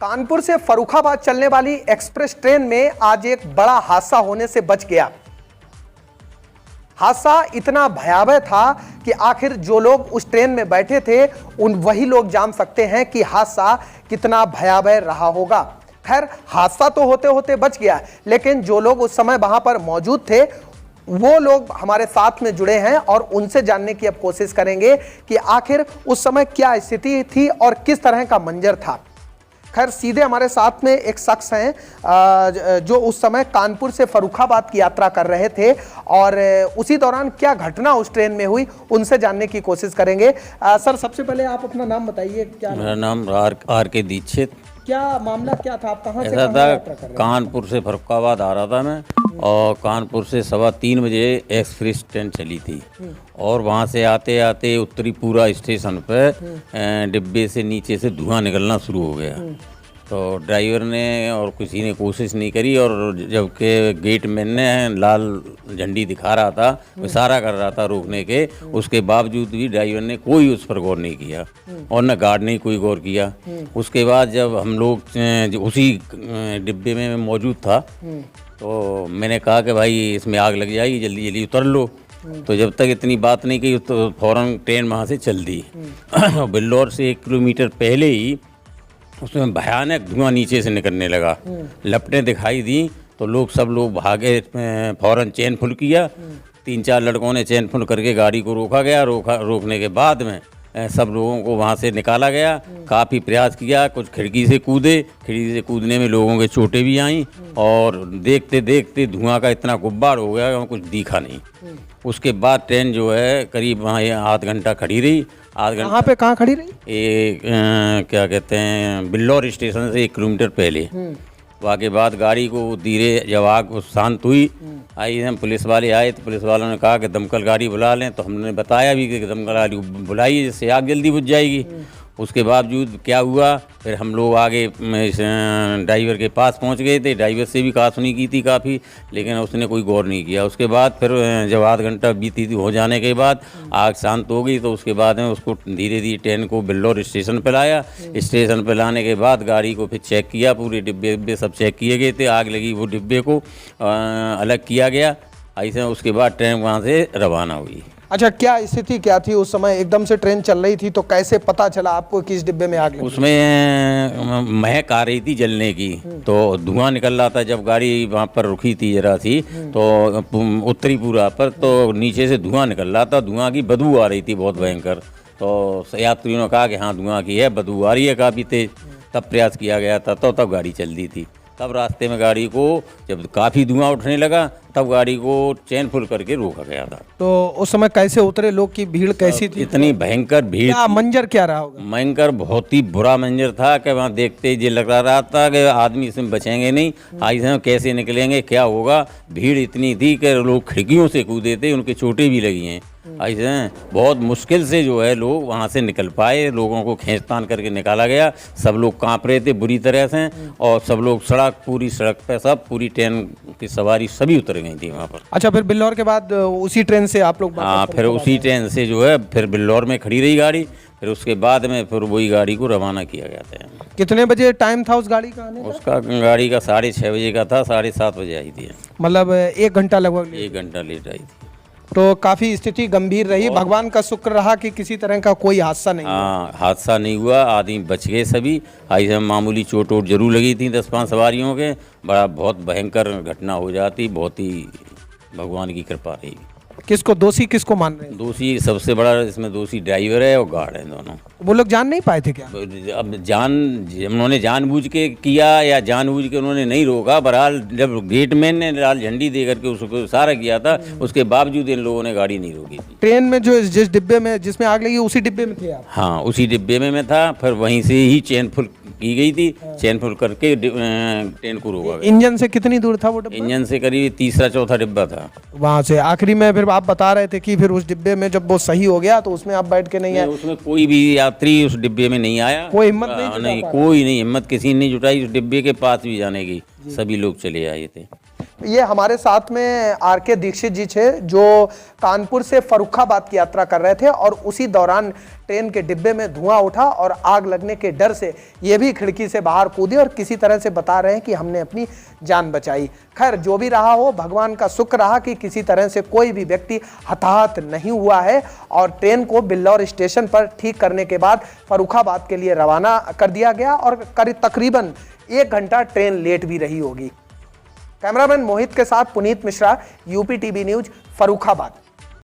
कानपुर से फर्रुखाबाद चलने वाली एक्सप्रेस ट्रेन में आज एक बड़ा हादसा होने से बच गया। हादसा इतना भयावह था कि आखिर जो लोग उस ट्रेन में बैठे थे वही लोग जान सकते हैं कि हादसा कितना भयावह रहा होगा। खैर, हादसा तो होते होते बच गया, लेकिन जो लोग उस समय वहां पर मौजूद थे वो लोग हमारे साथ में जुड़े हैं और उनसे जानने की अब कोशिश करेंगे कि आखिर उस समय क्या स्थिति थी और किस तरह का मंजर था। खैर, सीधे हमारे साथ में एक शख्स हैं जो उस समय कानपुर से फर्रुखाबाद की यात्रा कर रहे थे और उसी दौरान क्या घटना उस ट्रेन में हुई उनसे जानने की कोशिश करेंगे। सर, सबसे पहले आप अपना नाम बताइए। क्या मेरा नाम आर के दीक्षित। क्या मामला क्या था? आप कहाँ से ऐसा कहाँ यात्रा कर था, रहे थे? कानपुर से फर्रुखाबाद आ रहा था मैं और कानपुर से 3:15 बजे एक्सप्रेस ट्रेन चली थी और वहाँ से आते आते उत्तरीपुरा स्टेशन पे डिब्बे से नीचे से धुआं निकलना शुरू हो गया। तो ड्राइवर ने और किसी ने कोशिश नहीं करी और जबकि गेट मैन ने लाल झंडी दिखा रहा था, इशारा कर रहा था रोकने के, उसके बावजूद भी ड्राइवर ने कोई उस पर गौर नहीं किया और न गार्ड ने कोई गौर किया। उसके बाद जब हम लोग उसी डिब्बे में मौजूद था तो मैंने कहा कि भाई इसमें आग लग जाएगी, जल्दी जल्दी उतर लो। तो जब तक इतनी बात नहीं की तो फौरन ट्रेन वहाँ से चल दी। बिल्लौर से 1 किलोमीटर पहले ही उसमें भयानक धुआं नीचे से निकलने लगा। लपटें दिखाई दी तो सब लोग भागे, फौरन चेन फुल किया। 3-4 लड़कों ने चेन फुल करके गाड़ी को रोका गया। रोकने के बाद में सब लोगों को वहाँ से निकाला गया। काफ़ी प्रयास किया, कुछ खिड़की से कूदे, खिड़की से कूदने में लोगों के चोटें भी आईं और देखते देखते धुआं का इतना गुब्बार हो गया कि कुछ दिखा नहीं। उसके बाद ट्रेन जो है करीब वहाँ आध घंटा खड़ी रही। आध घंटा कहाँ खड़ी रही? क्या कहते हैं, बिल्लौर स्टेशन से 1 किलोमीटर पहले। वहाँ के बाद गाड़ी को धीरे जब आग शांत हुई, आई हम पुलिस वाले आए तो पुलिस वालों ने कहा कि दमकल गाड़ी बुला लें। तो हमने बताया भी कि दमकल गाड़ी बुलाइए जिससे आग जल्दी बुझ जाएगी। उसके बावजूद क्या हुआ, फिर हम लोग आगे ड्राइवर के पास पहुंच गए थे। ड्राइवर से भी कहासुनी की थी काफ़ी, लेकिन उसने कोई गौर नहीं किया। उसके बाद फिर जब आध घंटा बीती हो जाने के बाद आग शांत हो गई तो उसके बाद में उसको धीरे धीरे ट्रेन को बिल्लौर स्टेशन पर लाया। स्टेशन पर लाने के बाद गाड़ी को फिर चेक किया, पूरे डिब्बे सब चेक किए गए थे। आग लगी वो डिब्बे को अलग किया गया। ऐसे उसके बाद ट्रेन वहाँ से रवाना हुई। अच्छा, क्या स्थिति क्या थी उस समय? एकदम से ट्रेन चल रही थी तो कैसे पता चला आपको कि इस डिब्बे में आग लगी? उसमें महक आ रही थी जलने की, तो धुआं निकल रहा था। जब गाड़ी वहाँ पर रुकी थी जरा सी तो उत्तरीपुरा पर, तो नीचे से धुआं निकल रहा था। धुआं की बदबू आ रही थी बहुत भयंकर। तो यात्रियों ने कहा कि हाँ धुआं की है, बदबू आ रही है काफ़ी तेज। तब प्रयास किया गया था, तो तब गाड़ी चल दी थी। तब रास्ते में गाड़ी को जब काफ़ी धुआं उठने लगा तब गाड़ी को चेन फुल करके रोका गया था। तो उस समय कैसे उतरे लोग? की भीड़ कैसी थी? इतनी भयंकर भीड़। क्या मंजर क्या रहा होगा? भयंकर बहुत ही बुरा मंजर था कि वहाँ देखते ही ये लग रहा था कि आदमी इसमें बचेंगे नहीं, ऐसे कैसे निकलेंगे, क्या होगा। भीड़ इतनी थी कि लोग खिड़कियों से कूदे थे, उनके चोटें भी लगी हैं। ऐसे बहुत मुश्किल से जो है लोग वहाँ से निकल पाए। लोगों को खींचतान करके निकाला गया। सब लोग कांप रहे थे बुरी तरह से और सब लोग पूरी सड़क पे सब पूरी ट्रेन की सवारी सभी उतर गई थी वहाँ पर। अच्छा, फिर बिल्लौर के बाद उसी ट्रेन से आप लोग? हाँ, फिर उसी ट्रेन से जो है फिर बिल्लौर में खड़ी रही गाड़ी। फिर उसके बाद में फिर वही गाड़ी को रवाना किया गया था। कितने बजे टाइम था उस गाड़ी का आने का? उसका गाड़ी का 6:30 बजे का था, 7:30 बजे आई थी। मतलब 1 घंटा लगभग? 1 घंटा लेट आई थी। तो काफ़ी स्थिति गंभीर रही। भगवान का शुक्र रहा कि किसी तरह का कोई हादसा नहीं हुआ। हाँ, हादसा नहीं हुआ, आदमी बच गए सभी। ऐसे मामूली चोट वोट जरूर लगी थी 10-5 सवारियों के। बहुत भयंकर घटना हो जाती। बहुत ही भगवान की कृपा रही। किसको दोषी किसको मान रहे हैं? दोषी सबसे बड़ा इसमें दोषी ड्राइवर है और गार्ड है, दोनों। वो लोग जान नहीं पाए थे क्या? अब उन्होंने जानबूझ के किया या जानबूझ के उन्होंने नहीं रोका। बहरहाल जब गेटमैन ने लाल झंडी दे करके उसको इशारा किया था, उसके बावजूद इन लोगों ने गाड़ी नहीं रोकी थी। ट्रेन में जो जिस डिब्बे में जिसमें आग लगी उसी डिब्बे में थे आप? हाँ, उसी डिब्बे में मैं था। फिर वहीं से ही चेन फुल की गई थी। चेन फुल करके ट्रेन को रोका गया। इंजन से कितनी दूर था वो डिब्बा? इंजन से करीब 3रा-4था डिब्बा था। वहाँ से आखिरी में फिर आप बता रहे थे कि फिर उस डिब्बे में जब वो सही हो गया तो उसमें आप बैठ के नहीं आए? उसमें कोई भी यात्री उस डिब्बे में नहीं आया। कोई हिम्मत नहीं जुटा? नहीं, कोई नहीं हिम्मत किसी ने नहीं जुटाई उस डिब्बे के पास भी जाने की। सभी लोग चले आए थे। ये हमारे साथ में आर.के. दीक्षित जी थे जो कानपुर से फर्रुखाबाद की यात्रा कर रहे थे और उसी दौरान ट्रेन के डिब्बे में धुआं उठा और आग लगने के डर से ये भी खिड़की से बाहर कूदे और किसी तरह से बता रहे हैं कि हमने अपनी जान बचाई। खैर जो भी रहा हो, भगवान का शुक्र रहा कि किसी तरह से कोई भी व्यक्ति हताहत नहीं हुआ है और ट्रेन को बिल्लौर स्टेशन पर ठीक करने के बाद फर्रुखाबाद के लिए रवाना कर दिया गया और करीब तकरीबन 1 घंटा ट्रेन लेट भी रही होगी। कैमरामैन मोहित के साथ Puneet Mishra, UP TV news, Farrukhabad.